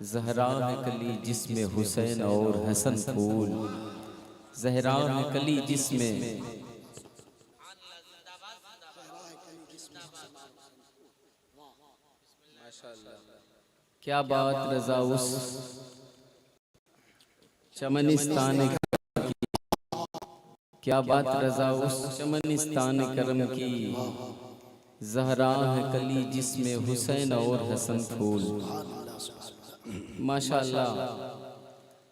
ज़हरा है कली जिसमें हुसैन और हसन फूल, ज़हरा है कली जिसमें। क्या बात रज़ा उस चमनिस्तान की, क्या बात रज़ा उस चमनिस्तान करम की, ज़हरा है कली जिसमें हुसैन और हसन फूल। माशाअल्लाह,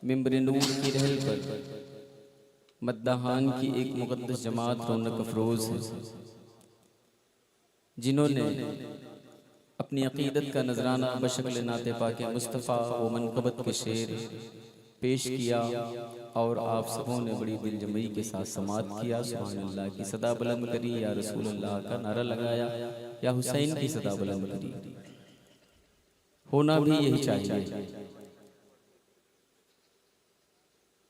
मिंबर नूर की रहल पर मद्दाहान की एक मुक़द्दस जमात रौनक अफरोज़ है, जिन्होंने अपनी अक़ीदत का नजराना बशक्ल नाते पाके मुस्तफ़ा व मनक़बत के शेर पेश किया और आप सबों ने बड़ी दिलजमई के साथ समात किया। सुभान अल्लाह की सदा बुलंद करी, या रसूल अल्लाह का नारा लगाया, या हुसैन की सदा बुलंद करी। होना भी यही चाहिए।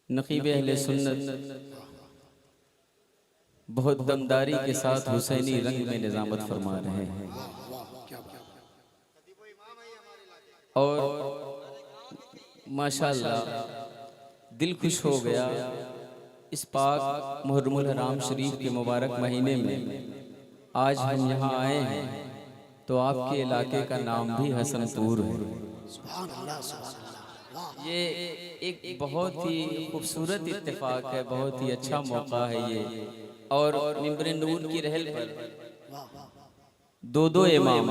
नक़ीब अहले सुन्नत बहुत दमदारी के साथ हुसैनी रंग में निज़ामत फरमा रहे हैं और माशाअल्लाह दिल खुश हो गया। इस पाक मुहर्रमुल हराम शरीफ के मुबारक महीने में आज हम यहाँ आए हैं तो आपके इलाके का नाम भी हसनपुर है। ये एक बहुत ही खूबसूरत इत्तेफाक है, बहुत ही अच्छा मौका है ये। और मिंबर नूर की रहल पर दो इमाम,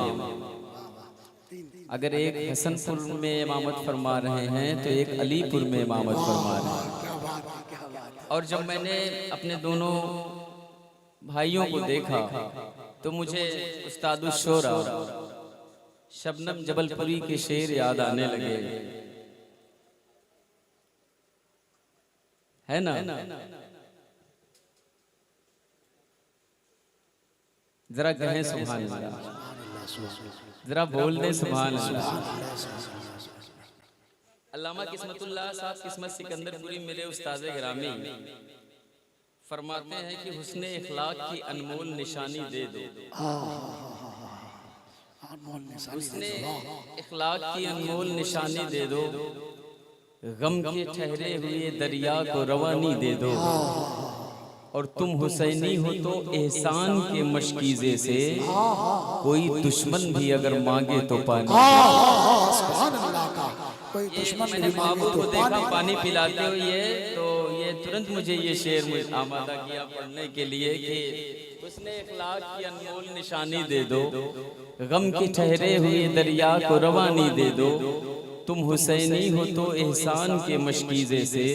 अगर एक हसनपुर में इमामत फरमा रहे हैं तो एक अलीपुर में इमामत फरमा रहे हैं। और जब मैंने अपने दोनों भाइयों को देखा तो मुझे उस्तादुश शोरा शबनम जबलपुरी के शेर याद आने लगे, है ना? जरा कहें सुभान अल्लाह, जरा बोल दे सुभान अल्लाह। अल्लामा किस्मतुल्लाह साहब किस्मत सिकंदरपुरी मेरे उस्ताद गिरामी फरमाते हैं कि हुस्ने इखलाक की अनमोल निशानी दे दो, हुस्ने इखलाक की अनमोल निशानी दे दो, गम के ठहरे हुए दरिया को रवानी दे दो। और तुम हुसैनी हो तो एहसान के मशकीज़े से कोई दुश्मन भी अगर मांगे तो पानी। मैंने बाबू को देखा पानी पिलाते हुए तो ये तुरंत मुझे ये शेर आमादा किया पढ़ने के लिए कि उसने इखलाक की अनमोल निशानी दे दो, गम के ठहरे हुए दरिया को रवानी दे दो, तुम हुसैनी हो तो एहसान के मशकीज़े से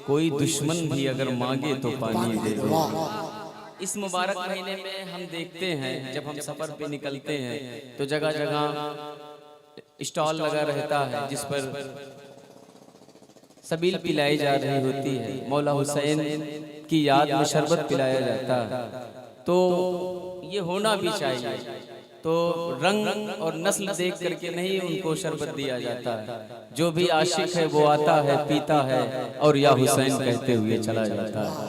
कोई दुश्मन भी अगर मांगे तो पानी दे दो। इस मुबारक महीने में हम देखते हैं जब हम सफ़र पे निकलते हैं तो जगह जगह स्टॉल लगा रहता है जिस पर सबील पिलाई जा रही होती है, मौला हुसैन की याद में शरबत पिलाया जाता है। तो ये होना भी चाहिए। तो रंग और नस्ल देख करके नहीं उनको शरबत दिया जाता है। जो भी आशिक है वो आता है, पीता है और या हुसैन कहते हुए चला जाता है।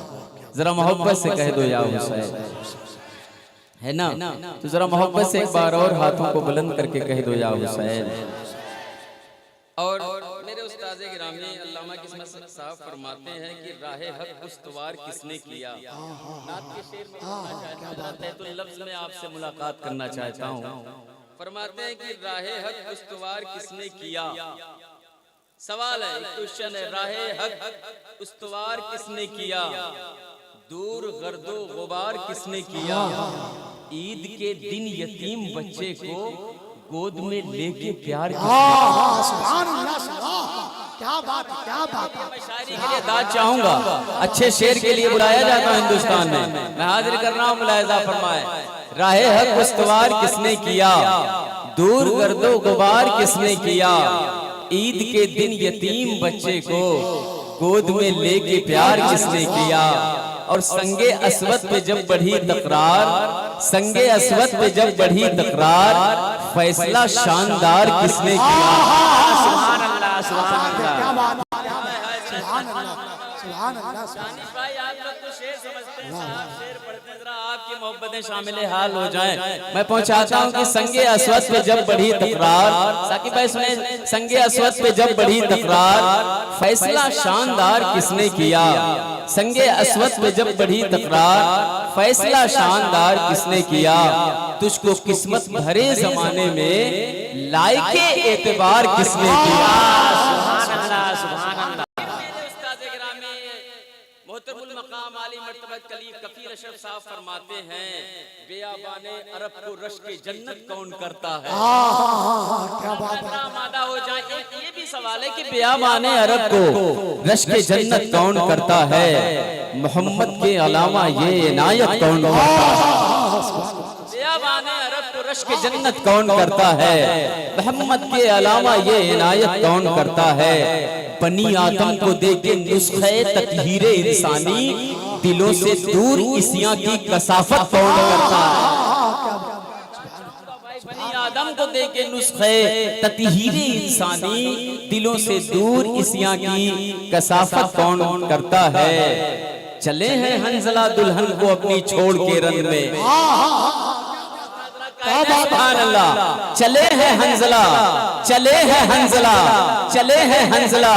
जरा मोहब्बत से कह दो या हुसैन, है ना? तो जरा मोहब्बत से एक बार और हाथों को बुलंद करके कह दो या हुसैन। और मेरे उस्ताद गिरामी अल्लामा किस्मत साहब फरमाते हैं कि राहे हक उस्तवार किसने किया। नात के शेर में बोलना चाहता तो लफ्ज में आपसे मुलाकात करना चाहता हूँ। फरमाते हैं कि राहे हक उस्तवार किसने किया। सवाल है, क्वेश्चन है, राहे हक उस्तवार किसने किया, दूर गर्दो गुबार किसने किया, ईद के दिन यतीम बच्चे को गोद में लेके प्यार क्या बात, क्या बात। मैं शायरी के लिए दाद चाहूंगा, अच्छे शेर के लिए बुलाया जाता है हिंदुस्तान में। मैं हाजिर कर रहा हूँ, मुलाहिजा फरमाए। राहे हक उस्तवार किसने किया, दूर गर्दो गुबार किसने किया, ईद के दिन यतीम बच्चे को गोद में लेके प्यार किसने किया। और संगे अस्वद पे जब बढ़ी तकरार, संगे अस्वद पे जब बढ़ी तकरार, फैसला शानदार किसने किया। सुभान अल्लाह, सुभान अल्लाह। सुभान अल्लाह। दानिश भाई आप लोग तो शेर समझते हैं साहब, शेर पढ़ते हैं, जरा आपकी मोहब्बतें शामिल हाल हो जाएं। मैं पहुंचाता हूं कि संगे अस्वद पे जब बढ़ी तकरार, साकिब भाई सुने, संगे अस्वद पे जब बढ़ी तकरार, फैसला शानदार किसने किया। संगे अस्वद पे जब बढ़ी तकरार, फैसला शानदार किसने किया। तुझको किस्मत भरे जमाने में लायके एतबार किसने किया। सुभान अल्लाह, सुभान अल्लाह। मोहतरमुल मकाम आली मर्तबत कलीफ कफील अशरफ साहब फरमाते हैं, बेयाबाने अरब को रश्क जन्नत कौन करता है। क्या बात है। आमादा हो जाए। एक ये भी सवाल है कि बेयाबाने अरब को रश्क जन्नत कौन करता है, मोहम्मद के अलावा ये इनायत कौन करता है। बेयाबाने अरब को रश्क जन्नत कौन करता है, मोहम्मद के अलावा ये इनायत कौन करता है। बनी आदम को देके नुस्खे तत्हीरे इंसानी, दिलों से दूर इसियां की कसाफत कौन करता है। बनी आदम को देके नुस्खे तत्हीरे इंसानी, दिलों से दूर इसियां की कसाफत कौन करता है। चले हैं हंजला दुल्हन को अपनी छोड़ के रन में, सुभान अल्लाह। चले हैं हंजला, चले हैं हंजला, चले हैं हंजला,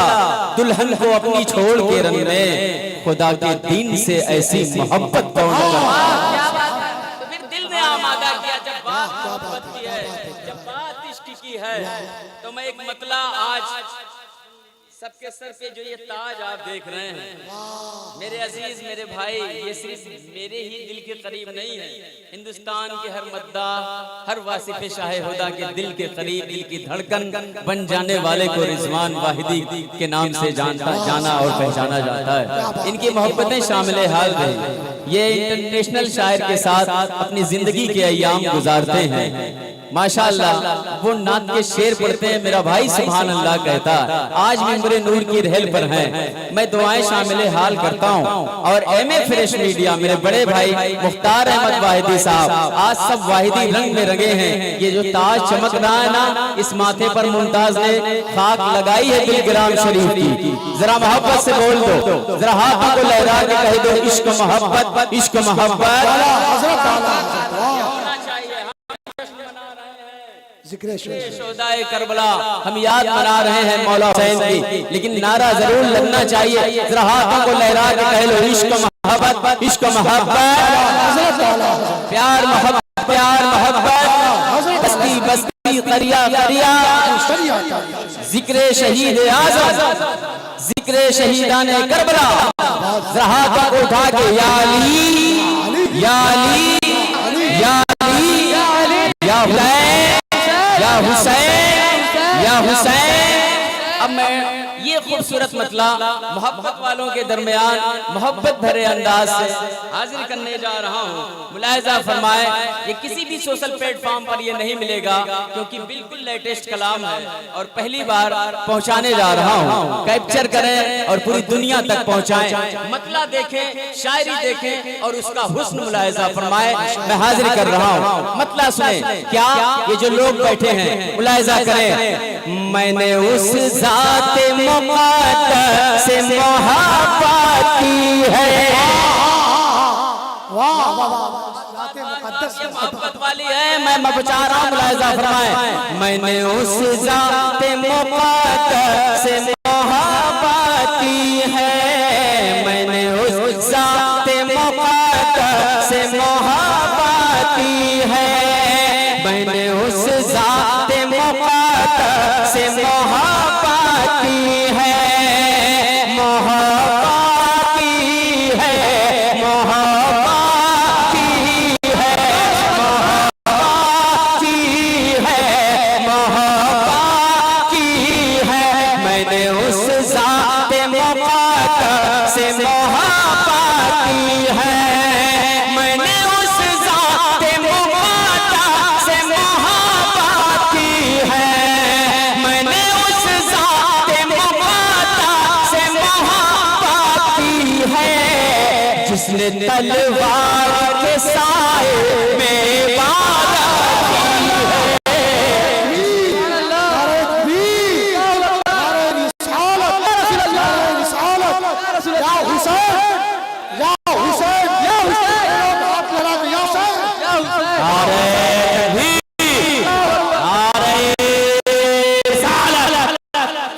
दुल्हन को अपनी छोड़ के रन में, खुदा के दीन से ऐसी मोहब्बत कौन करता है। तो फिर दिल ने आमादा किया जब बात मोहब्बत की है, जब बात इश्क की है। तो मैं एक मतला आज सबके सर पे जो ये ताज आप देख रहे हैं मेरे अजीज मेरे भाई, ये सिर्फ मेरे ही दिल के करीब नहीं है, हिंदुस्तान के हर मद्दा, हर वासिफ शाह हुदा के दिल के करीब, दिल की धड़कन बन जाने वाले को रिजवान वाहिदी के नाम से जाना और पहचाना जाता है। इनकी मोहब्बतें शामिल हाल रही। ये इंटरनेशनल शायर के साथ अपनी जिंदगी के अय्याम गुजारते हैं। माशाअल्लाह वो नात के शेर पढ़ते हैं, मेरा भाई सुभान अल्लाह कहता। आज मिंबरे नूर की रहल पर हैं, मैं दुआएं शामिल हाल करता हूं। और एमए फ्रेश मीडिया मेरे बड़े भाई मुख्तार अहमद वाहिदी साहब आज सब वाहिदी रंग में रंगे हैं। ये जो ताज चमक रहा है ना, इस माथे पर मुमताज ने खाक लगाई है दिलग्राम शरीफ की। जरा मोहब्बत से बोल दो, जरा हाथों को लहरा के कह दो, इश्क मोहब्बत, इश्क मोहब्बत। शोहदाए करबला हम याद मना रहे हैं मौला हुसैन की, लेकिन नारा जरूर लगना चाहिए। जरा हाथों को लहरा के कह लो, इश्क मोहब्बत, इश्क मोहब्बत, प्यार मोहब्बत, प्यार मोहब्बत, बस्ती बस्ती करिया करिया, जिक्र शहीद आज़म, जिक्र शहीदाने करबला। जरा हाथों को उठा के या अली, या अली, या अली, या हुसैन, या हुसैन, या हुसैन। अब मैं ये खूबसूरत मतला मोहब्बत वालों के दरमियान मोहब्बत भरे अंदाज से हाजिर करने जा रहा हूँ। मुलाहिजा फरमाए, ये किसी भी सोशल प्लेटफॉर्म पर ये नहीं मिलेगा, क्योंकि बिल्कुल लेटेस्ट कलाम है और पहली बार पहुँचाने जा रहा हूँ। कैप्चर करें और पूरी दुनिया तक पहुँचाएं। मतला देखें, शायरी देखें और उसका हुस्न मुलाहिजा फरमाए। मैं हाजिर कर रहा हूँ, मतला सुने। क्या ये जो लोग बैठे हैं मुलाहिजा करें, मैंने उस ज़ाते मुक़द्दस से मोहब्बत की है। वाह वाह वाह, ये मोहब्बत वाली है, मैं बचा रहा हूँ। मुलाहिजा फरमाए, मैंने उस ज़ाते मुक़द्दस से मोहब्बत की है, मैंने उस ज़ाते मुक़द्दस से मोहब्बत की है, मैंने उस ज़ाते मुक़द्दस से मोहब्बत की है, मोहब्बत की है, मोहब्बत की है, मोहब्बत की है, मोहब्बत की है। मैंने उस ज़ाते मुक़द्दस से मोहब्बत की है, मैंने उस ज़ाते मुक़द्दस से मोहब्बत की है, मैंने उस ज़ाते मुक़द्दस से मोहब्बत की है, जिसने तलवार के साए में इबादत की है। नारे रिसालत, नारे रिसालत,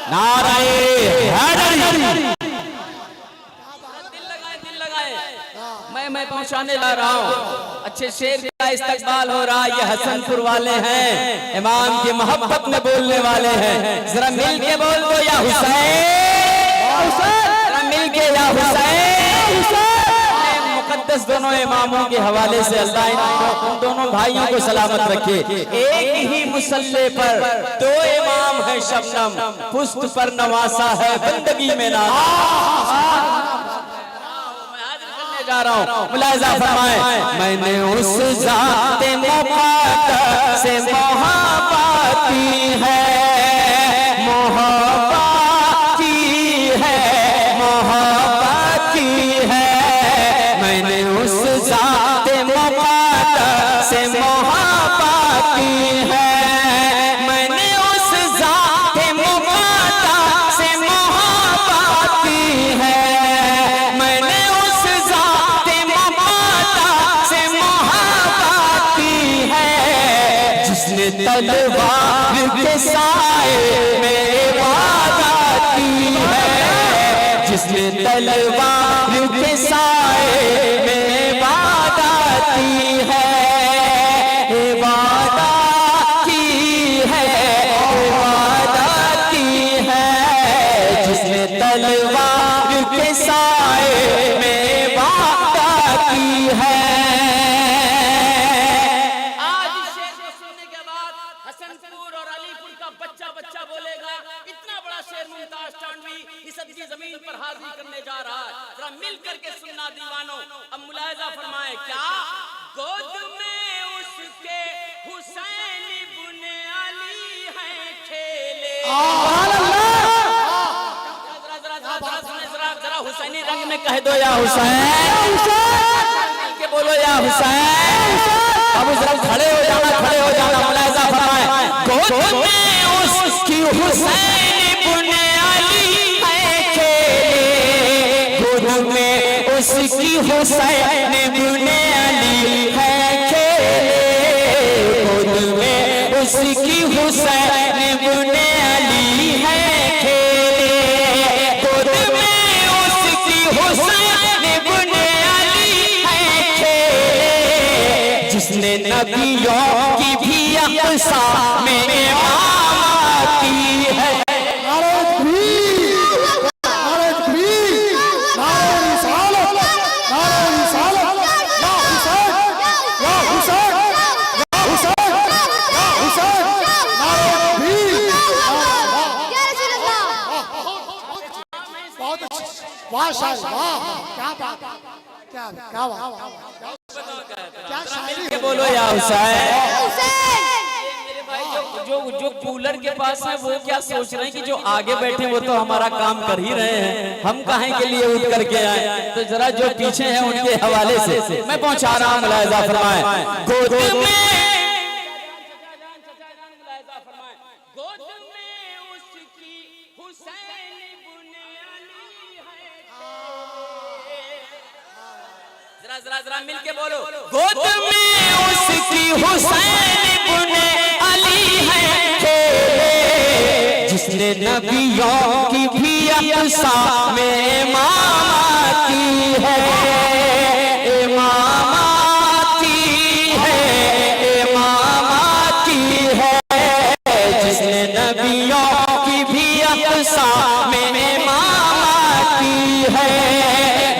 नाराए हैदरी। दिल लगाए मैं पहुंचाने ला रहा हूँ। अच्छे शेर का इस्तकबाल हो रहा है। ये हसनपुर वाले हैं, इमाम की मोहब्बत में बोलने वाले हैं। जरा मिल के बोल दो या हुसैन, जरा मिल के या हुसैन। मुकद्दस दोनों इमामों के हवाले से अल्लाह उन दोनों भाइयों को सलामत रखे। एक ही मुसल्ले पर दो इमाम है शबनम, पुश्त पर नवासा है बंदगी में ना। जा रहा हूँ, मुलाहिजा फरमाए। मैंने उस ज़ाते मुक़द्दस से मोहब्बत की है, मोहब्बत की है, मोहब्बत की है। मैंने उस ज़ाते मुक़द्दस से मोहब्बत की है, मैंने उस ज़ाते मुक़द्दस से मोहब्बत की है, मैंने जिसने तलवार के साए में इबादत की है, जिसने तलवार के साए में इबादत की है, इबादत की है, इबादत की है। जिसने तलवार के साए में इबादत की है। जमीन पर हाजिर करने जा रहा है, जरा मिल करके सुनना दीवानों। अब मुलाहिजा फरमाए, क्या गोद में उसके हुसैन इब्ने अली हैं खेले। जरा हुसैनी रंग में कह दो या हुसैन, के बोलो या हुसैन। अब जरा खड़े हो जाना, खड़े हो जाना। मुलाहिजा फरमाए, गोद में उसकी हुसैन इब्ने में उसकी हुसैन इब्ने अली है खेले, खुद में उसकी हुसैन इब्ने अली है खेले, खुद में उसकी हुसैन इब्ने अली है खेले। जिसने नबियों की भी अक़सा में इमामत की है। क्या बोलो या हुसैन। मेरे भाई जो कूलर के पास है वो क्या सोच रहे हैं कि जो आगे बैठे वो तो हमारा काम कर ही रहे हैं, हम काहे के लिए उठ करके आए। तो जरा जो पीछे हैं उनके हवाले से मैं पहुंचा रहा हूँ। मुलाहिजा फरमाए, गोद में उसकी हुसैन इब्ने अली है। जरा मिल के बोलो, गोद में उसकी हुसैन इब्ने अली है खेले। जिसने नबियों की भी अक़सा में इमामत की है, इमामत की है, इमामत की है। जिसने नबियों की भी अक़सा में इमामत की है,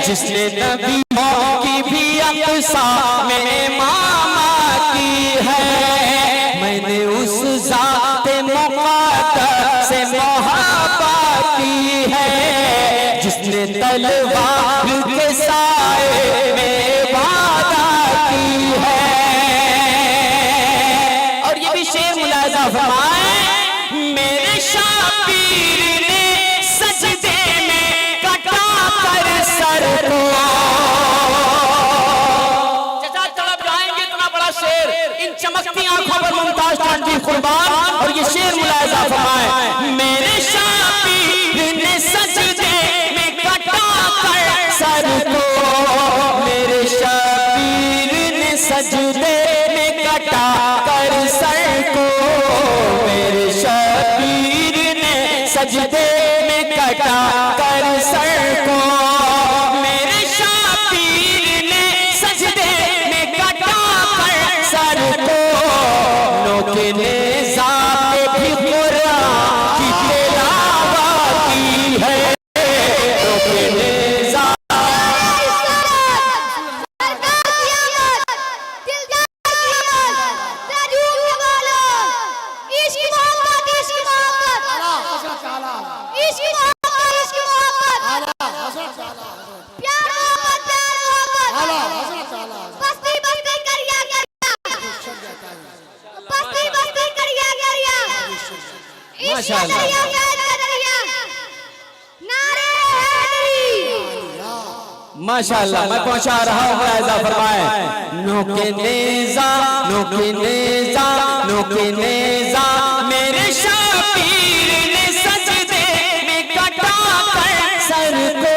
जिसने नबियों की भी अक़सा में इमामत की है। मैंने उस ज़ाते मुक़द्दस से मोहब्बत की है, जिसने तलवार के साए में इबादत की है। और ये भी शेर मुलाहिजा फरमाए, मेरे शाबीर ने सजदे में कटा कर सर को। चचा तड़प जाएंगे, इतना बड़ा शेर, इन चमकती आंखों पर मुमताज टांडी कुर्बान। और ये शेर मुलाहिजा फरमाए, मेरे शाबीर ने सजदे में कटा कर सर को, मेरे शाबीर ने सजदे में कटा कर सर को, मेरे शाबीर ने सजदे में कटा कर सर को, मेरे शापीर ने सजदे में कटा कर सर को, नोके ने ज़ात भी कुरान की तिलावत की है, नोके ने माशाअल्लाह मैं पहुंचा रहा हूँ, मुलाहिजा फरमाए। नोके नेज़ा, नोके नेज़ा, नोके नेज़ा, मेरे शापीर ने सजदे में कटा कर सर को,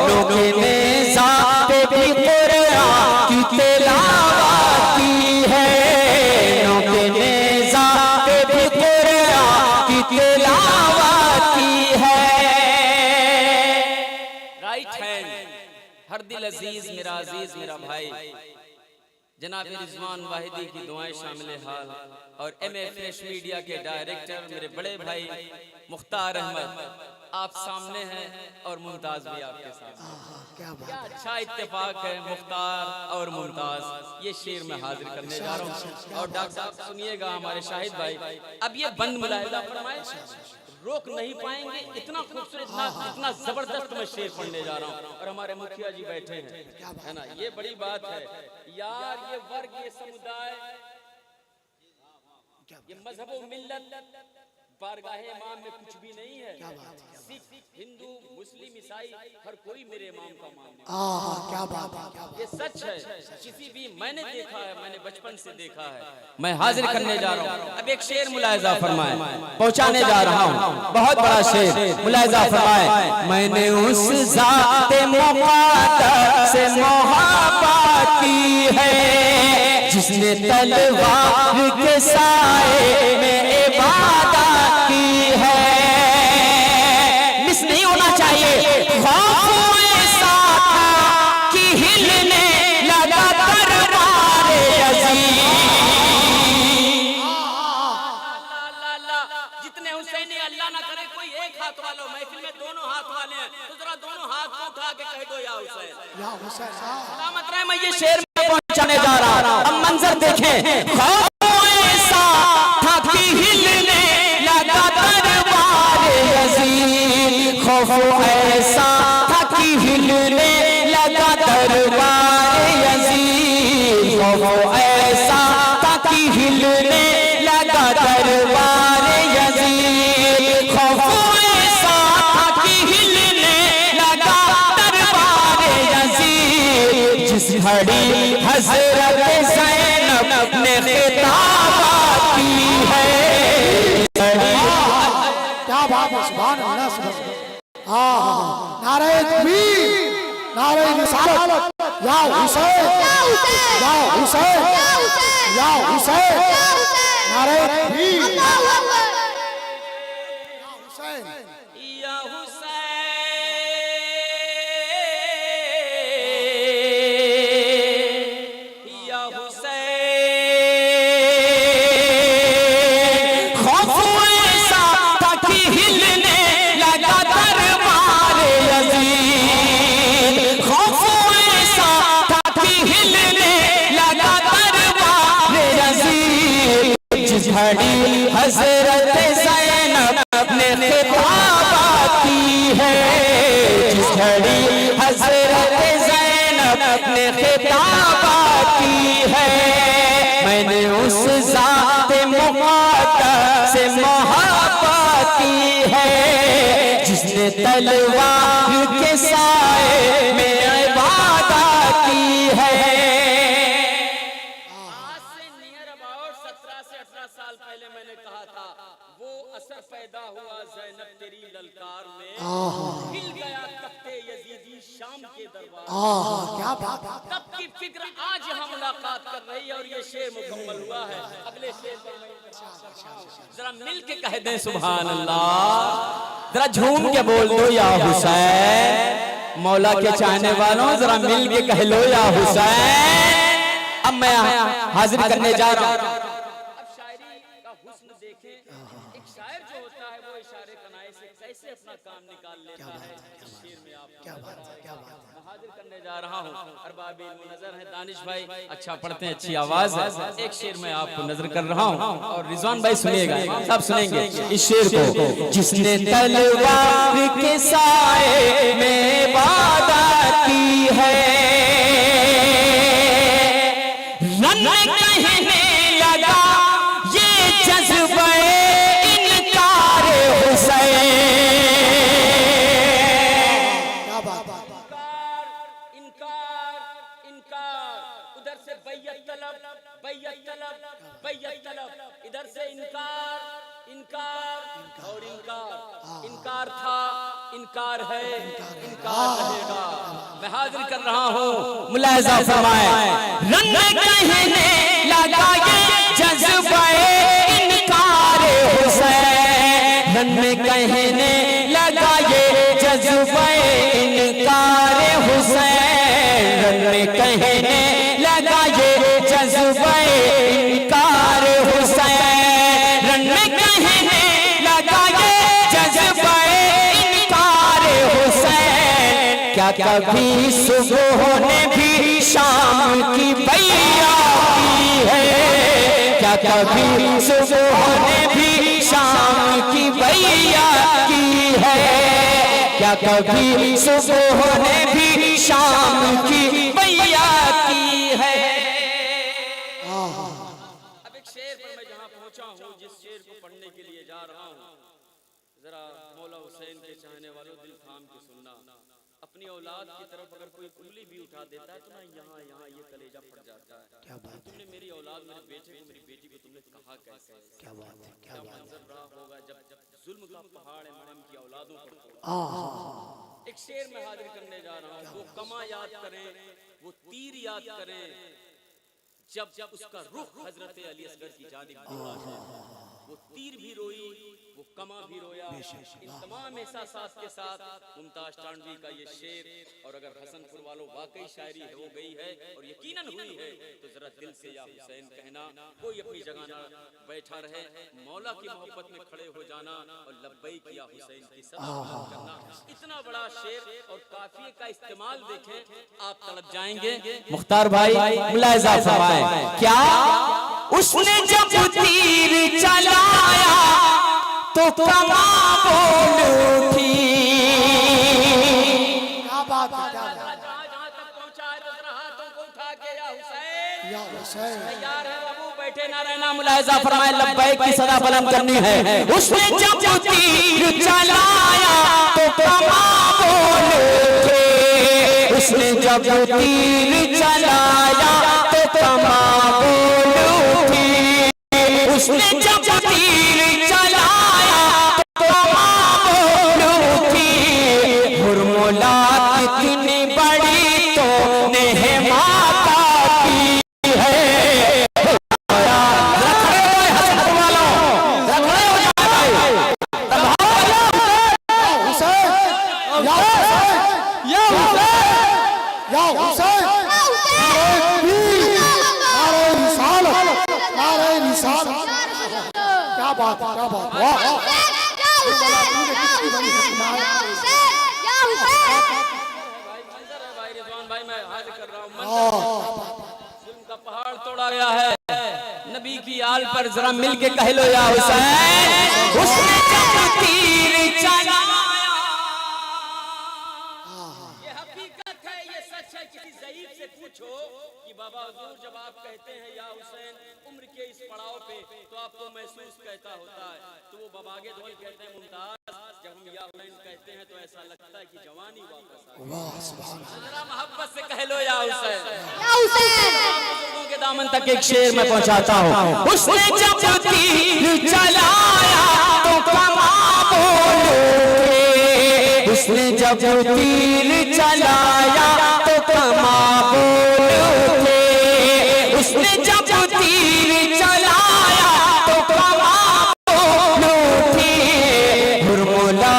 नोके नेज़ा पे भी कुरान की तिलावत की है, नोके नेज़ा पे भी कुरान की तिलावत की है। राइट हैंड हर दिल अजीज, मेरा अजीज मेरा भाई जनाब रिजवान वाहिदी की दुआएं शामिल हाल, और MA फ्रेश मीडिया के डायरेक्टर मेरे बड़े भाई मुख्तार अहमद आप सामने हैं, और मुमताज भी आपके साथ। क्या अच्छा इत्तेफाक है, मुख्तार और मुमताज ये शेर में हाजिर करने जा रहा हूँ। और डॉक्टर साहब सुनिएगा, हमारे शाहिद भाई अब ये बंद मुलाहिजा फरमाए, रोक नहीं पाएंगे, इतना खूबसूरत, इतना जबरदस्त मैं शेर पढ़ने जा रहा हूँ। और हमारे मुखिया जी बैठे हैं, है ना, ये बड़ी बात है यार। ये वर्ग, ये समुदाय, ये मजहब और मिल्लत बारगाहे इमाम में कुछ भी नहीं है। सिख, हिंदू, मुस्लिम, ईसाई हर कोई मेरे इमाम का मानता है। क्या बात है, ये सच है। किसी भी मैंने देखा है, मैंने बचपन से देखा है। मैं हाजिर करने जा रहा हूँ। अब एक शेर मुलाहिजा फरमाए, पहुंचाने जा रहा हूँ, बहुत बड़ा शेर मुलाहिजा फरमाए। मैंने उस ज़ाते मुक़द्दस से मोहब्बत की है, जिसने तलवार के साए में इबादत की है। मिस नहीं होना चाहिए। खौफ ऐसा था कि हिलने लगा दरबारे यज़ीद। जितने हुसैनी अल्लाह ना करे कोई एक हाथ वाला, महफिल में दोनों हाथ वाले हैं, तो जरा दोनों हाथ को उठा के कह दो या हुसैन, या हुसैन। सलामत रहे। मैं ये शेर में पहुंचाने जा रहा हूं। अब मंजर देखें। खौफ ऐसा था कि हिलने लगा दरबारे यज़ीद, खौफ ऐसा था कि हिलने लगा दरबारे यज़ीद, खौफ ऐसा था कि हिलने लगा दरबारे यज़ीद, खौफ ऐसा था कि हिलने लगा दरबारे यज़ीद। जिस घड़ी हज़रत ज़ैनब ने खिताबत की है, क्या बात है, सुभान अल्लाह, सुभान। नारे तकबीर, नारे रिसालत, या हुसैन, या हुसैन, या हुसैन, नारे तकबीर, या हुसैन, या हुसैन। खौफ ऐसा था कि हिलने लगा दरबारे यज़ीद, खौफ ऐसा था कि हिलने लगा दरबारे यज़ीद। जिस घड़ी हज़रत ज़ैनब ने खिताबत की है, जिस घड़ी हज़रत ज़ैनब ने खिताबत की है, मैंने उस ज़ाते मुक़द्दस से मोहब्बत की है, जिसने तलवार के साए में इबादत की है। आज से नियर अबाउट 17 से 18 साल पहले मैंने कहा था, वो असर पैदा हुआ ज़ैनब तेरी ललकार में, हिल गया तख्ते यज़ीदी शाम के दरबार। क्या बात है, तब की फिक्र आज यहाँ मुलाकात कर रही है, और ये शेर मुकम्मल हुआ है। अगले शेर पर जरा मिल के कह दें सुभान अल्लाह। जरा झूम के बोल दो या हुसैन। मौला के चाहने वालों जरा मिल के कह लो या हुसैन। अब मैं हाजिर करने जा रहा हूँ। अब शायरी का हुस्न देखें, एक शायर जो होता है वो इशारे कनाए से कैसे अपना काम निकाल लेता है। इस शेर में आप क्या बात है, क्या बात है। मैं हाजिर करने जा रहा हूँ। अरबाब इल्म नजर है दानिश भाई, अच्छा पढ़ते हैं, अच्छी आवाज है। एक शेर में आपको नजर कर रहा हूँ और रिजवान भाई सुनिएगा, सब सुनेंगे इस शेर को। जिसने तलवार के साए में इबादत की है, रन कहने लगा ये जज्बे इनकार हुसैन। क्या बात है। उधर से बैयत तलब, बैयत तलब, बैयत तलब, इधर से इनकार, इनकार और इनकार। इनकार था, इनकार है, इनकार रहेगा। मैं हाजिर कर रहा हूँ, मुलाहिजा फरमाए। रन कहने लगा ये जज्बे इनकार हुसैन, रन कहने लगा ये जज्बे इनकार हुसैन, रन कहने लगा ये जज्बे इनकार हुसैन, रन कहने लगा ये जज्बे इनकार हुसैन। क्या कभी सुबह ने भी शाम की बैया की है, क्या कभी सुबह ने भी शाम की बैया की है, क्या कभी सुबह ने भी शाम की बैया की है। अब एक शेर पर मैं जहां पहुंचा हूं, जिस शेर को पढ़ने के लिए जा रहा हूं, जरा मौला हुसैन के चाहने वालों दिल थाम के सुनना। अपनी औलाद की तरफ अगर कोई उंगली भी उठा देता है तो ना यहाँ यहाँ ये कलेजा फट जाता है। क्या बात है। तुमने मेरी औलाद, मेरे बेटे को, मेरी बेटी को तुमने कहा कैसे? क्या बात है, क्या बात मंजर रहा होगा जब जब जुल्म का पहाड़ इमाम की औलादों पर है। एक शेर में हाजिर करने जा रहा हूँ। वो कमा याद करें, वो तीर याद करें, जब जब उसका रुख हजरत अली असगर की जानिब मुड़ा है। वो तीर भी रोई, वो कमा भी रोया। इन तमाम एहसासात के साथ मुमताज टांडवी का ये शेर। और अगर हसनपुर वालों वाकई शायरी हो गई है और यकीनन हुई है तो जरा दिल से या हुसैन कहना। कोई अपनी जगह ना बैठा रहे, मौला की मोहब्बत में खड़े हो जाना और लब्बैक या हुसैन की सदाकत करना। इतना बड़ा शेर और काफिये का इस्तेमाल देखें, आप तड़प जाएंगे। मुख्तार भाई मुलाहिजा फरमाए। क्या उसने जब तीर चलाया तो कमा बोल उठी। क्या बात है, क्या बात है। जहां तक पहुंचा है तो जरा हाथों को उठा के या हुसैन, या हुसैन। तैयार है बाबू, बैठे ना रहना। मुलाहिजा फरमाए, लब्बैक की सदा बुलंद करनी है। उसने जब तीर चलाया तो कमा बोल उठे, उसने जब तीर चलाया तो कमा बोल उठी, उसने जब तीर चलाया तो कमा बोल उठी। हुर्मुला कितनी बड़ी तो नेहमाता की है। क्या बात है, क्या बात है। वाह वाह। भाई रिजवान भाई, मैं हाजिर कर रहा हूं। जुल्म का पहाड़ तोड़ा गया है नबी की आल पर, जरा मिल के कह लो या हुसैन। उसने जब तीर चलाया, ये हकीकत है, ये सच है। किसी ज़ईफ से पूछो कि बाबा हुजूर जब आप कहते हैं या हुसैन उम्र के इस पड़ाव पे तो आपको महसूस कहता होता है, तो वो बाबागे धोल कहते हैं मुमताज जब हम या हुसैन कहते हैं तो ऐसा लगता है कि जवानी वापस आ गई। वाह सुभान अल्लाह। जरा मोहब्बत से कह लो या हुसैन। या हुसैन। बुजुर्गों के दामन तक एक शेर मैं पहुंचाता हूँ। उसने जब तीर चलाया तो कमा बोल उठे, उसने जब तीर चलाया तो कमा बोल उठे, उसने जब तीर चलाया तो कमा बोल उठे। हुर्मुला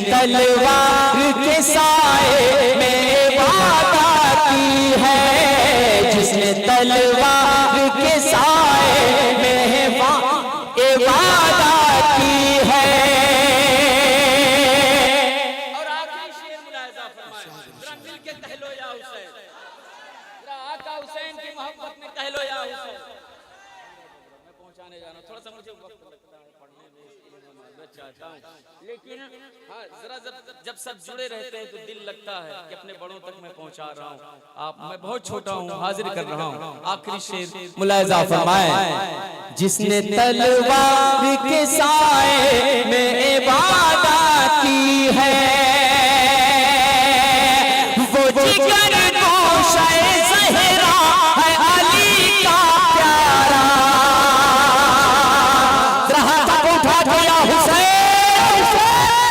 तलवार के साए में वादा की है, जिसने तलवार के साए में वादा की है। और आखिरी शेर मुलाहिजा फरमाएं, जरा मिल के कह लो या हुसैन, जरा आका हुसैन की मोहब्बत में कह लो या हुसैन। मैं पहुंचाने जा रहा हूं, थोड़ा सा मुझे वक्त लगता है पढ़ने में, मैं चाहता हूं, लेकिन हाँ जरा जब सब जुड़े रहते हैं तो दिल लगता है कि अपने बड़ों तक मैं पहुंचा रहा हूं। आप मैं बहुत छोटा हूं, हाजिर कर रहा हूं। आखिरी शेर मुलाहिजा फरमाएं, जिसने तलवार के साए में इबादत की है, वो जिगर गोशे ज़हरा है अली का प्यारा। हाथ उठा दिया हुसैन,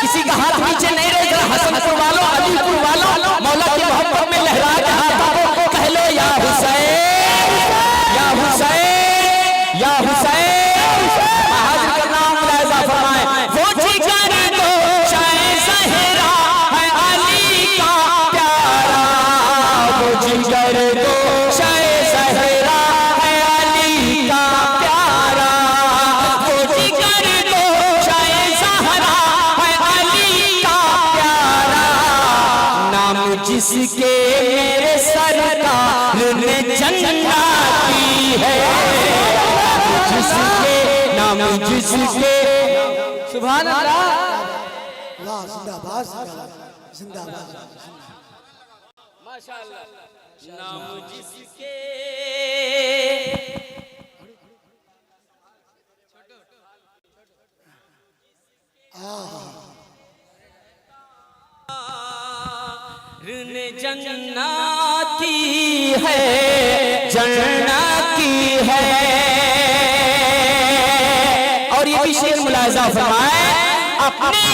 किसी का हाथ नीचे नहीं रहे, जरा हसनपुर वालों, अलीपुर वालों, मौला की मोहब्बत में लहरा के हाथों को कह लो या हुसैन, या हुसैन, या हुसैन। हाजिर करना मुलाहिजा फरमाएं, वो जिगर गोशे ज़हरा है अली का प्यारा, वो जिगर गोशे ज़हरा है अली का प्यारा, वो जिगर गोशे ज़हरा है अली का प्यारा। नाम जिसके मेरे सरकार ने जन्नत की है, जिसके नाम जिसके सुभान अल्लाह, वाह जिंदाबाद जिंदाबाद जिंदाबाद। माशाअल्लाह। नाम जिसके जन्नत की है, जन्नत की है। और ये भी शेर मुलाहिजा फरमाए, अपने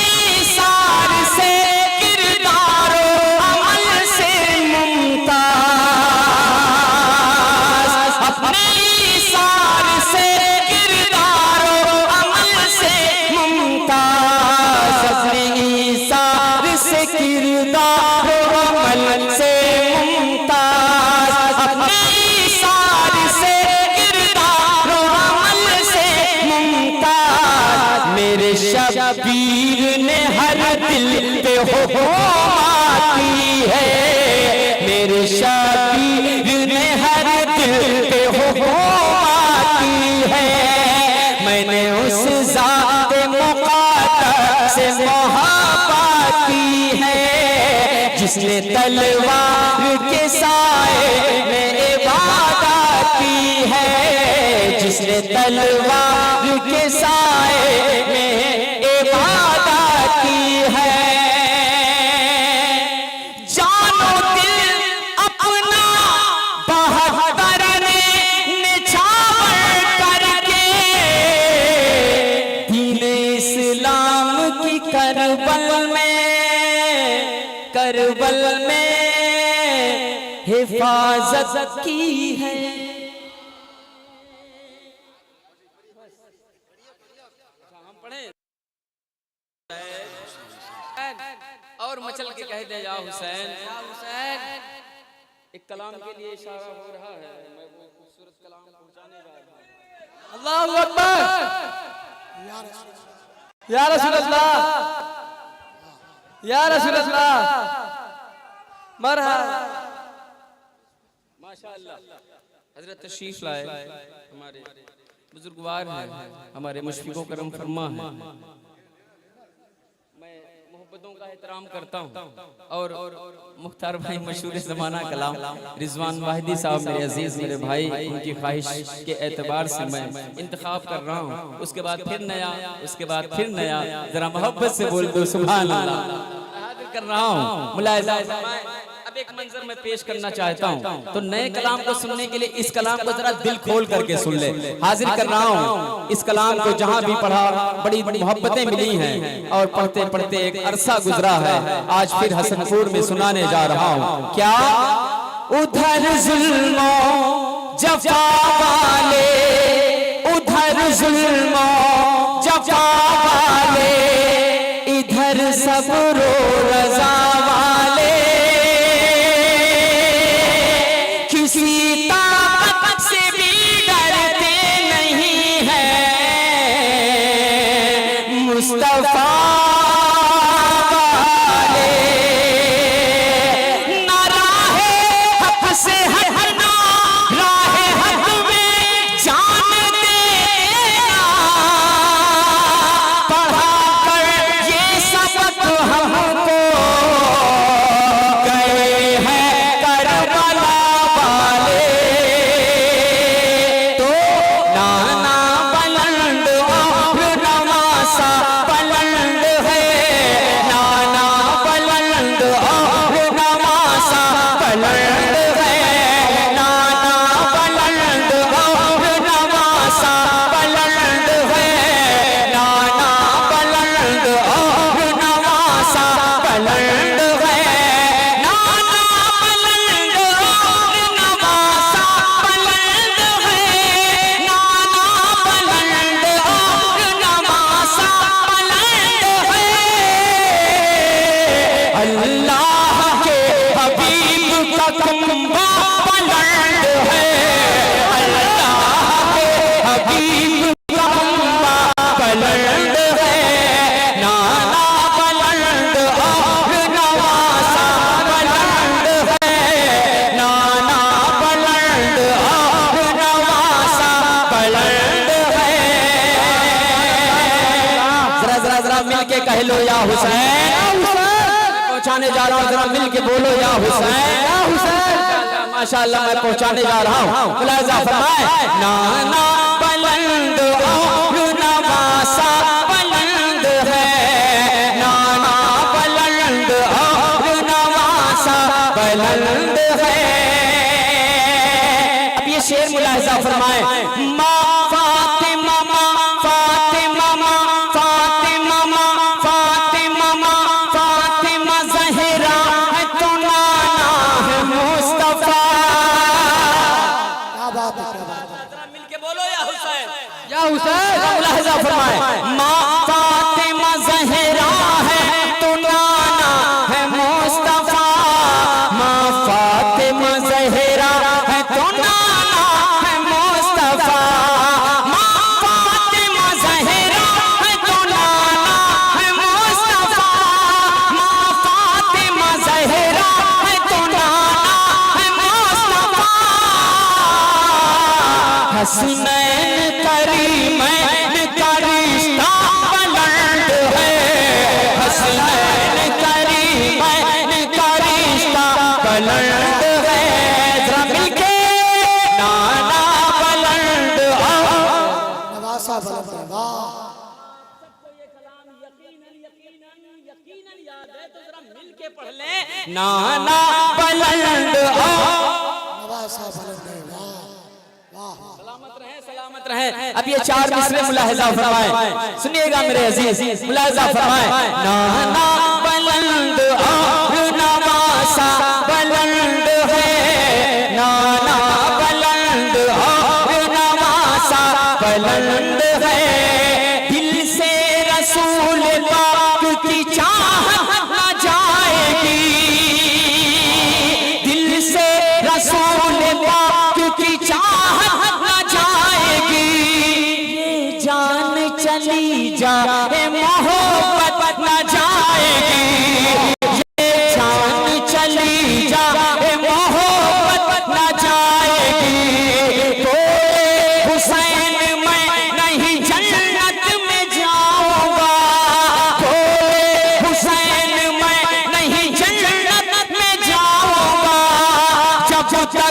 सार से किरदारो अमल से मुमताज, अपने सार से किरदारो अमल से मुमताज, अपने सार से किरदारो अमल से मुमताज, अपने सार से किरदारो अमल से मुमताज। मेरे शबीर ने हर दिल पे हुकूमत की है, मेरे शबीर ने हर दिल पे हुकूमत की है। मैंने उस ज़ात मुक़द्दस से मोहब्बत की है, जिसने तलवार के साए में इबादत की है, जिसने तलवार के साए में इबादत की है। जानो दिल अपना बहत्तर ने निछावर करके, दीन इस्लाम की करबल में हिफाजत की है। और मचल के कह दे या हुसैन, या हुसैन। एक कलाम के लिए इशारा हो रहा है, मैं वो खूबसूरत कलाम पहुंचाने जा रहा हूं। अल्लाहू अकबर, या रसूल अल्लाह, या रसूल अल्लाह, मरहबा। माशाअल्लाह। हजरत तशरीफ लाए, हमारे बुजुर्गवार हैं, हमारे मुशफ़िक़ो करम फरमा हैं। मैं मोहब्बतों का एहतराम करता हूँ। और मुख्तार भाई मशहूर ज़माना कलाम रिजवान वाहिदी साहब मेरे अजीज़, मेरे भाई, उनकी ख्वाहिश के एतबार से मैं इंतखाब कर रहा हूँ। उसके बाद फिर नया, उसके बाद फिर नया, जरा मोहब्बत से बोल दो सुभान अल्लाह। कर रहा हूँ मुलाहिजा। अब एक मंजर में पेश करना चाहता हूँ, तो नए कलाम को सुनने के लिए इस कलाम को जरा दिल खोल करके सुन ले। हाजिर कर रहा हूँ इस कलाम को, जहाँ भी पढ़ा बड़ी मोहब्बतें मिली हैं और पढ़ते पढ़ते एक अरसा गुजरा है। आज फिर हसनपुर में सुनाने जा रहा हूँ। क्या उधर जुल्मो जफा वाले, उधर जुल्मो जफा वाले, इधर सब्र मुस्तफा वाले, ना राहे हक से हटना, राहे हक में जान देना, पढ़ा कर ये सबक हमको गए हैं करबला वाले। तो नाना बुलंद और नवासा बुलंद है, नाना बुलंद और नवासा बुलंद है, नाना बुलंद और नवासा बुलंद है, नाना बुलंद और नवासा बुलंद है, नाना बुलंद और नवासा बुलंद है, नाना बुलंद और नवासा बुलंद है। अल्लाह के हबीब का कुंबा बुलंद है, अल्लाह के हबीब का कुंबा बुलंद है, नाना बुलंद और नवासा बुलंद है, नाना बुलंद और नवासा बुलंद है। जरा जरा जरा मिल के कह लो या हुसैन, पहुंचाने जा रहा हूँ, जरा मिल के बोलो या हुसैन, या हुसैन। माशाअल्लाह मैं पहुंचाने जा रहा हूँ, मुलाहिजा फरमाए। नाना बुलंद और नवासा बुलंद है, नाना बुलंद और नवासा बुलंद है। अब ये शेर मुलाहिजा फरमाए। माँ फातिमा, माँ फातिमा, माँ फातिमा, माँ फातिमा, माँ फातिमा ज़हरा है तो नाना है मुस्तफा। क्या बात है, क्या बात है। मिलके बोलो या हुसैन, या हुसैन। मुलाहिजा फरमाए। माँ फातिमा ज़हरा है तो नाना है मुस्तफा, माँ फातिमा ज़हरा है तो नाना है मुस्तफा, माँ फातिमा ज़हरा है तो नाना है मुस्तफा, माँ फातिमा ज़हरा है तो नाना है मुस्तफा। हसनैन करीमैन का रिश्ता बुलंद है, हसनैन करीमैन का रिश्ता बुलंद है। जरा मिलके नाना बुलंद और नवासा बुलंद है। वाह, नाना बुलंद और नवासा बुलंद है। वाह वाह, सलामत रहे। अब ये चार मिसरे मुलाहिजा फरमाए, सुनिएगा मेरे अजीज, मुलाहिजा फरमाए। नाना बुलंद और नवासा बुलंद है, नाना बुलंद और नवासा बुलंद है। दिल से रसूल पाक की चाहत न जाएगी, दिल से रसूल पाक की चाहत न जाएगी। ये जान चली जाए मोहब्बत न जाएगी, ये जान चली जाए मोहब्बत न जाएगी। कोई हुसैन मैं नहीं जन्नत में जाऊंगा, कोई हुसैन मैं नहीं जन्नत में जाऊंगा, जब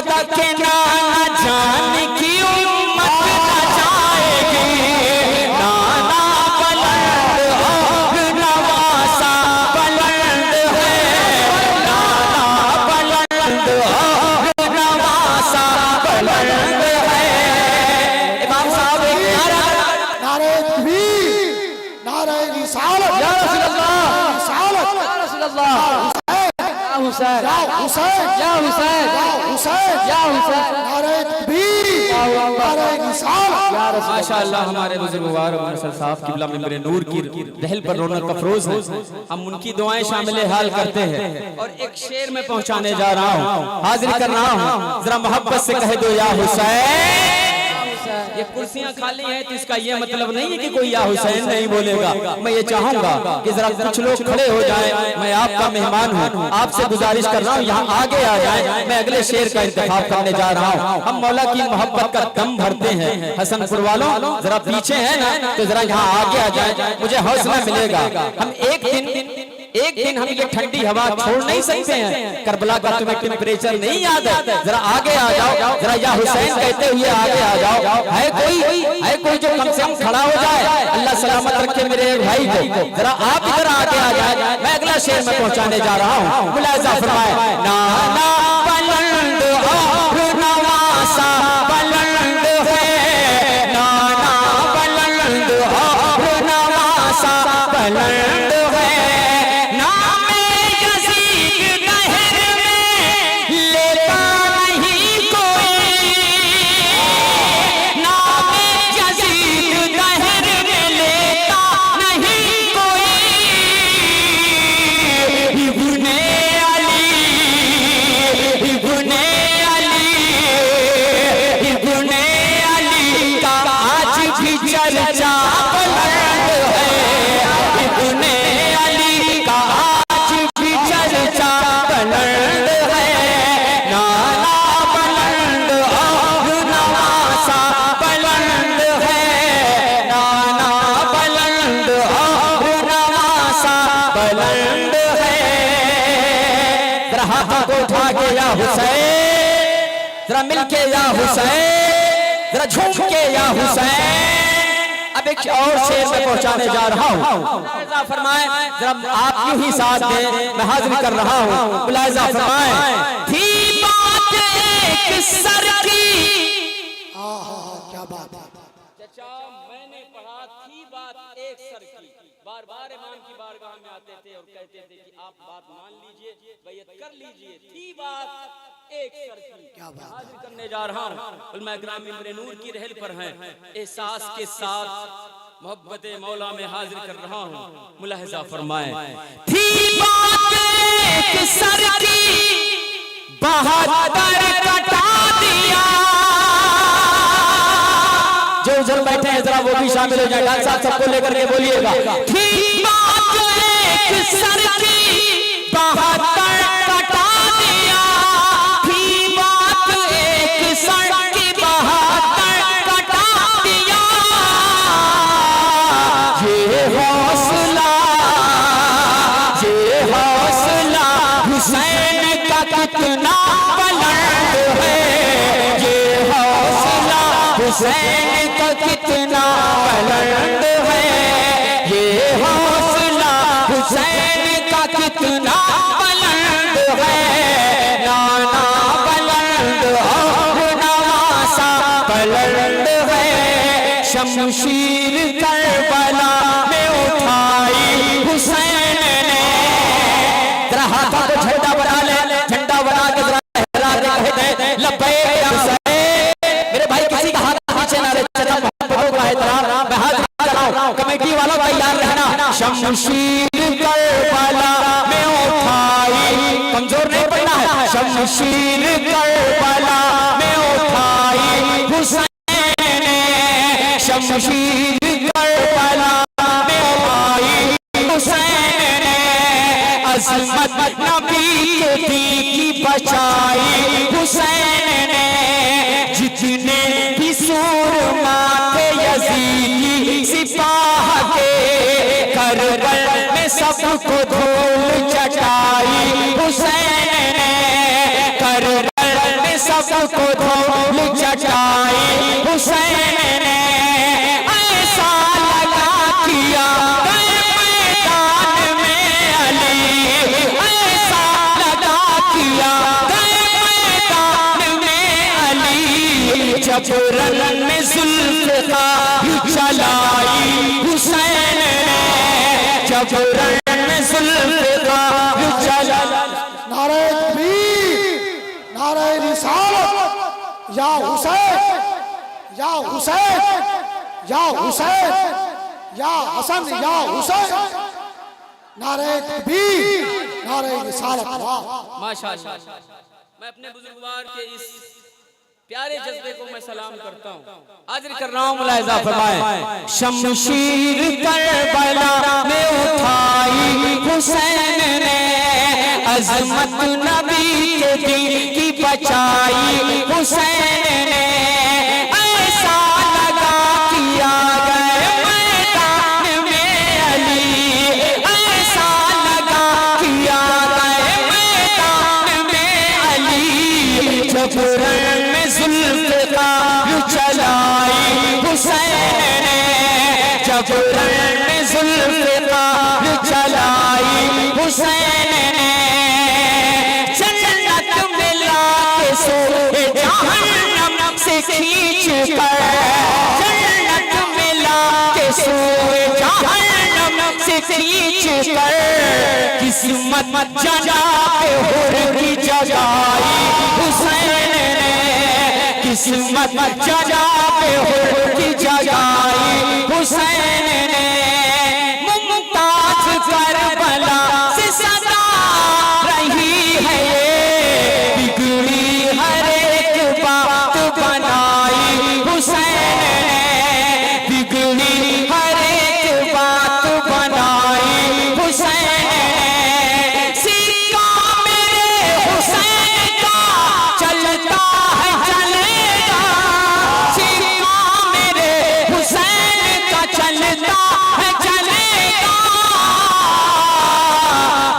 तक के नाना जान की उम्मत न जाएगी। नाना बुलंद और नवासा बुलंद है, नाना बुलंद और नवासा बुलंद है। इमाम साहब एक नारा, नारे तकबीर, नारे रिसालत, या रसूल अल्लाह, रिसालत, या रसूल अल्लाह, हुसैन, या हुसैन, या हुसैन, या हुसैन, या हुसैन, नारे तकबीर, नारे रिसालत, या रसूल। माशाअल्लाह हमारे बुजुर्गवार मुरसल साहब किबला मिंबर नूर की दहल पर रौनक अफरोज है। हम उनकी दुआएं शामिल हाल करते हैं और एक शेर में पहुंचाने जा रहा हूं, हाजिर कर रहा हूं। जरा मोहब्बत से कह दो या हुसैन, ये कुर्सियां खाली हैं तो इसका ये मतलब नहीं है कि कोई या हुसैन नहीं बोलेगा। मैं ये चाहूंगा कि जरा कुछ लोग खड़े हो जाएं। मैं आपका मेहमान हूँ, आपसे गुजारिश कर रहा हूँ यहाँ आगे आ जाएं। मैं अगले शेर का इंतखाब करने जा रहा हूँ। हम मौला की मोहब्बत का दम भरते हैं। हसनपुर वालों जरा पीछे है ना, तो जरा यहाँ आगे आ जाए, मुझे हौसला मिलेगा। हम एक दिन हम ये ठंडी हवा छोड़ नहीं सकते हैं। करबला का तुम्हें टेम्परेचर नहीं याद है? जरा आगे आ जाओ, जरा या हुसैन कहते हुए आगे आ जाओ। है कोई जो कम से कम खड़ा हो जाए? अल्लाह सलामत रखे मेरे भाई को। जरा आप इधर आगे आ जाए, मैं अगला शेर में पहुंचाने जा रहा हूँ। मुलाहिजा फरमाए, नाना बुलंद और नवासा बुलंद है, नाना बुलंद और नवासा बुलंद है, नामे यजीद दहर में लेता नहीं कोई, नामे यजीद दहर में लेता नहीं कोई, इब्ने अली, इब्ने अली, इब्ने अली का आज भी चर्चा बुलंद है, इब्ने अली का आज भी चर्चा बुलंद है, नाना बुलंद और नवासा बुलंद है, नाना बुलंद और नवासा बुलंद है। जरा हाथों को उठा के या हुसैन, जरा मिलके या हुसैन, जरा झूम के या हुसैन। अब एक और शेर में पहुंचाने जा रहा हूँ। मुलाहिजा फरमाए, जरा आप यूं ही साथ दें, मैं हाजिर कर रहा हूँ। मुलाहिजा फरमाए, थी बात एक सर की, क्या बात है। चचा मैंने पढ़ा थी बात एक सर की। बार बार इमाम की बारगाह में आते थे और कहते थे कि आप बात मान लीजिए, बैयत कर लीजिए। थी बात एक सर की। क्या बात है। हाजिर करने जा रहा हूँ। उलमा इकराम इम्रे नूर की रहल पर हैं। एहसास के साथ मोहब्बत मौला में हाजिर कर रहा हूँ। मुलाहिजा फरमाए, थी बात एक सर की, 72 कटा दिया। जो उधर बैठे हैं जरा वो भी शामिल हो जाए। डाल साहब सबको लेकर के बोलिएगा, थी बात एक सर की, 72 कटा दिया, थी बात एक सर की, 72 कटा दिया। ये हौसला हुसैन का कितना बुलंद है, ये हौसला हुसैन का कितना बुलंद है, ये हौसला हुसैन का कितना बुलंद है, नाना बुलंद और नवासा बुलंद है, शमशीर करबला में उठाई हुसैन ने। जरा हाथों को झंडा बना ले, झंडा बना के जरा लहरा के कहते लब्बैक या हुसैन। मेरे भाई किसी का हाथ पीछे ना रहे, चचा मोहब्बतों का एहतराम। मैं हाथ कर रहा हूं, कमेटी वालों तैयार रहना। शमशीर करबला में उठाई, कमजोर नहीं पड़ना है, शमशीर करबला में उठाई हुसैन ने, शमशीर करबला में उठाई हुसैन ने, अज़मत नबी के दी की बचाई हुसैन ने, जितने भी सूरमा थे यजीदी सिपाह के, करबल में सबको धूल चटाई हुसैन ने, करबल में सबको धूल चटाई हुसैन ने। ऐसा लगा किया मैदान में अली, ऐसा लगा किया मैदान में अली, जब रन में जुल्फ़िकार चलाई हुसैन ने, जब रन में जुल्फ़िकार चलाई। नारे तकबीर, नारे रिसालत, या हुसैन, या हुसैन, या हुसैन, या हसन, या हुसैन। नारे तकबीर, नारे रिसालत। माशाअल्लाह। मैं अपने बुजुर्गवार के इस प्यारे जज्बे को मैं सलाम करता हूँ। हाजिर कर रहा हूँ, मुलाहिजा फरमाएं। शमशीर करबला में उठाई हुसैन ने, अजमत नबी के दिल की बचाई हुसैन ने। ऐसा लगा किया गए मैदान में अली, ऐसा लगा किया गए मैदान में अली। जब रण में जुल्फ़िकार चलाई हुसैन ने, जब रण में जुल्फ़िकार चलाई हुसैन ने। जन्नत में लाके सोए जहन्नम से खींच कर, जन्नत में लाके सोए जहन्नम से खींच कर। किस्मत जना पे हुर की जगाई हुसैन ने, किस्मत जना पे हुर की जगाई हुसैन ने। मुमताज करबला से सदा रही है ये, बिगड़ी हर एक बात बनाई हुसैन ने, बिगड़ी हर एक बात बनाई हुसैन ने। सिक्का मेरे हुसैन का चलता है चलेगा, सिक्का मेरे हुसैन का चलता है चलेगा।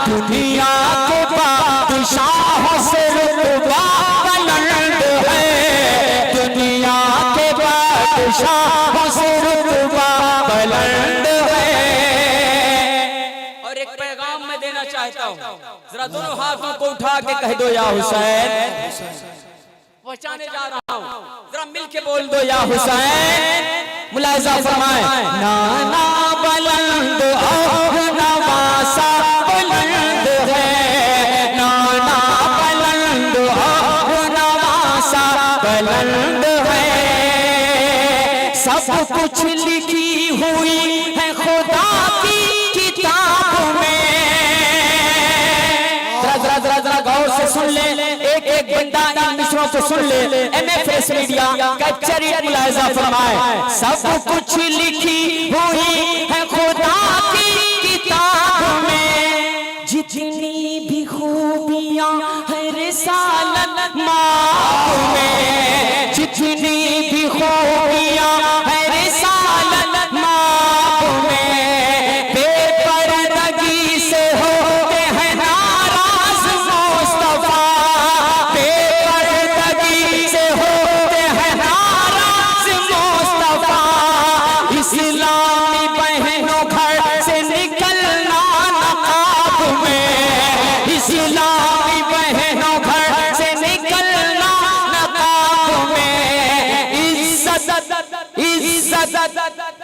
दुनिया के बादशाहों से रुतबा बुलंद है, दुनिया के बादशाहों से रुतबा बुलंद है। और एक पैगाम मैं देना चाहता हूँ, जरा दोनों हाथों को उठा के कह दो या हुसैन। पहुंचाने जा रहा हूँ, जरा मिल के बोल दो या हुसैन। मुलाहिजा फरमाएं। नाना बुलंद और नवासा बुलंद है, नाना बुलंद और नवासा बुलंद है। सब कुछ लिखी हुई है खुदा की किताब में। जरा जरा जरा गौर से सुन ले, एक एक बंदा इन मिसरों को सुन ले। MFS मीडिया कैप्चर इट, मुलाहिजा फरमाए। सब कुछ लिखी हुई है खुदा की किताब में, जितनी भी खूबियां है रिसालत माँ में, जितनी भी खूबियां है रिसालत माँ में। बेपर्दगी से होते हैं नाराज मुस्तफा, बेपर्दगी से होते हैं नाराज मुस्तफा। इस्लामी बहनों घर से निकलना नकाब में, इस्लामी बहनों घर से निकलना नकाब में। इज्जत इज्जत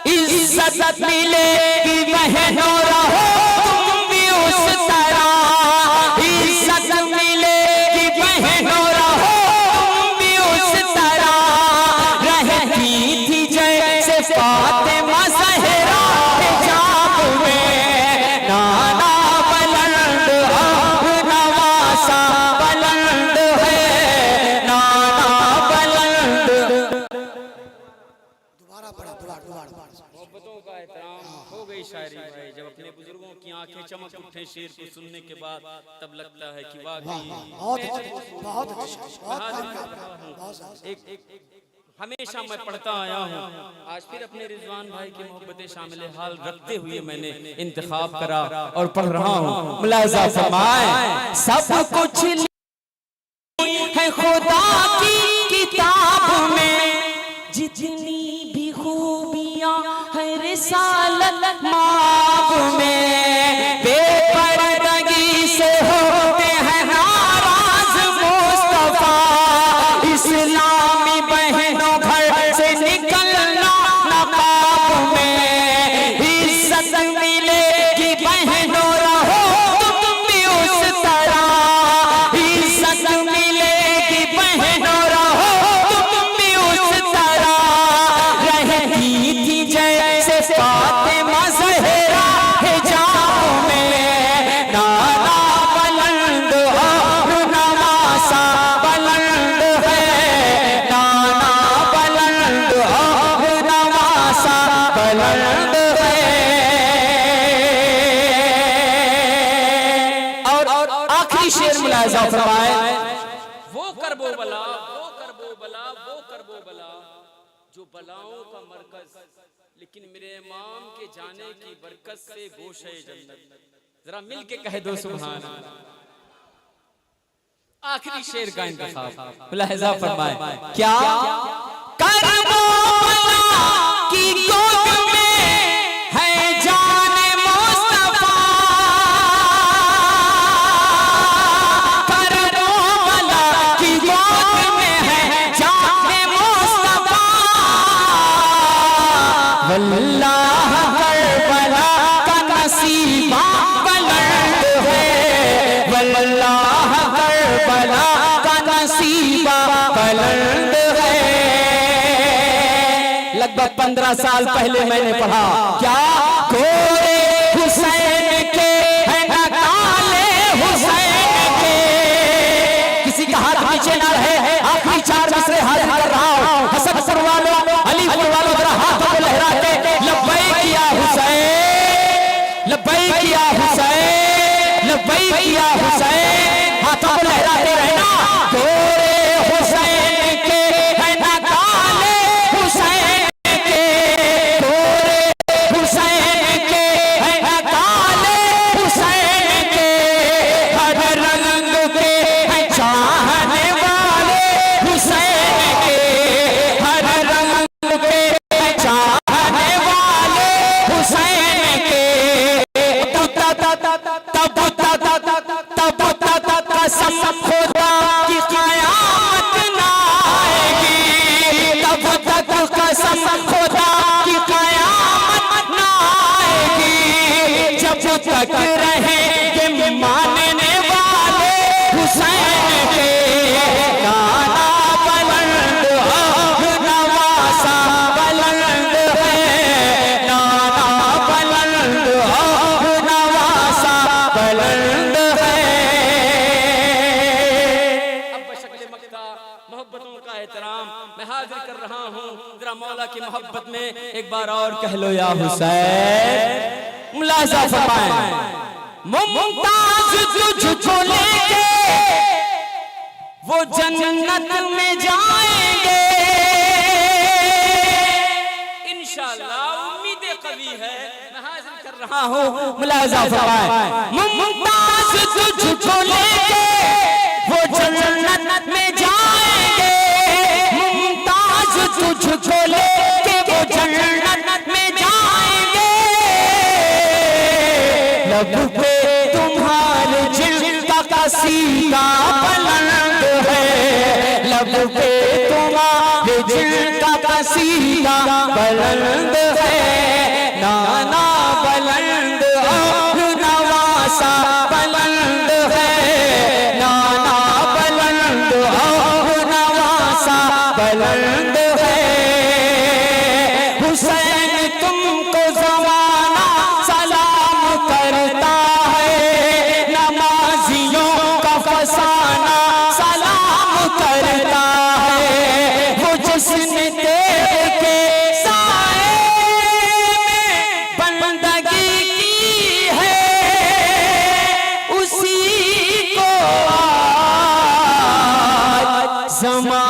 इज्जत मिलेगी बहनों, रहो तुम भी उस तरह। इज्जत मिलेगी बहनों, रहो तुम भी उस तरह। रहती थी जैसे फातिमा ज़हरा हिजाब में, नाना बुलंद और नवासा बुलंद है, नाना बुलंद। दोबारा पढ़ा, दोबारा मोहब्बतों का एहतराम हो गई शायरी भाई। जब अपने बुजुर्गों की आंखें चमक उठे शेर को सुनने के बाद, तब लगता है कि वाकई बहुत बहुत बहुत एक हमेशा मैं पढ़ता आया हूँ। आज फिर अपने रिजवान भाई की मोहब्बतें शामिल हाल रखते हुए मैंने इंतखाब करा और पढ़ रहा हूँ। मुलाहिजा फरमाएं। सब कुछ है खुदा की किताब में, जितनी भी खूबियां है रिसालत माँ में। बेपर्दगी से होते हैं नाराज मुस्तफा, इस्लामी बहनों घर से निकलना नकाब में। इज्जत मिलेगी बहनों, रहो तुम भी उस तरह। इज्जत मिलेगी बहनों, रहो तुम भी उस तरह। रहती थी जैसे फातिमा ज़हरा हिजाब में, नाना बुलंद और नवासा बुलंद है, मुलाहिजा फरमाए, वो कर वो बला, वो कर वो बला, वो कर वो बला जो बलाओं का मरकज, लेकिन मेरे इमाम के जाने की बरकत से गोशे जन्नत। जरा मिल के कह दो सुभान अल्लाह। आखिरी शेर का इंतखाब मुलाहिजा फरमाए, क्या करबो बला की गोद में है जाने मुस्तफा, करबो बला की गोद में है जाने मुस्तफा, वल्लाह करबला का नसीबा बुलंद है, वल्लाह करबला का नसीबा बुलंद है। लगभग 15 साल पहले मैंने पढ़ा, क्या गोरे हुसैन के है ना काले हुसैन के, किसी का हाथ नीचे ना रहे, आखिरी 4 मिसरे हाजिर कर रहा हूं। हसनपुर वालों, अलीपुर वालों जरा हाथों को लहरा के लब्बैक या हुसैन, लब्बैक या हुसैन, लब्बैक या हुसैन, हाथों को लहराते रहना। गोरे हुसैन के है ना काले हुसैन के, गोरे हुसैन के है ना काले हुसैन के, हर रंग के है चाहने वाले हुसैन के, हर रंग के है चाहने वाले हुसैन के। तब कसम खुदा की क़यामत ना आएगी, तब तक कसम खुदा की क़यामत ना आएगी, जब तक रहेंगे मानने वाले हुसैन के। नाना बुलंद हो नवासा बुलंद है, नाना बुलंद हो नवासा बुलंद है। अब बशक्ल मक्ता मोहब्बतों का एहतराम मैं हाजिर कर रहा हूँ। जरा मौला की मोहब्बत में एक बार और कह लो या हुसैन। मुलाहिजा फरमाए, मुमताज तुझको लेके वो जन्नत में जाएंगे, इंशाअल्लाह उम्मीद कवी है मैं हाजिर कर रहा हाँ हो। मुलाहिजा फरमाए, मुमताज तुझको लेके वो जन्नत में जाएंगे, मुमताज तुझको लेके वो जन्नत में जाएंगे, लब पे तुम्हारे जिल्का का सीका बुलंद है, लब पे तुम्हारे जिल्का का सीका बुलंद है, नाना बुलंद और नवासा बुलंद है, नाना बुलंद और नवासा बुलंद है। हुसैन तुमको ज़माना सलाम करता है, नमाजियों का फसाना सलाम करता है, वो जिसने तेरे के साए में बंदगी की है, उसी को आज ज़माना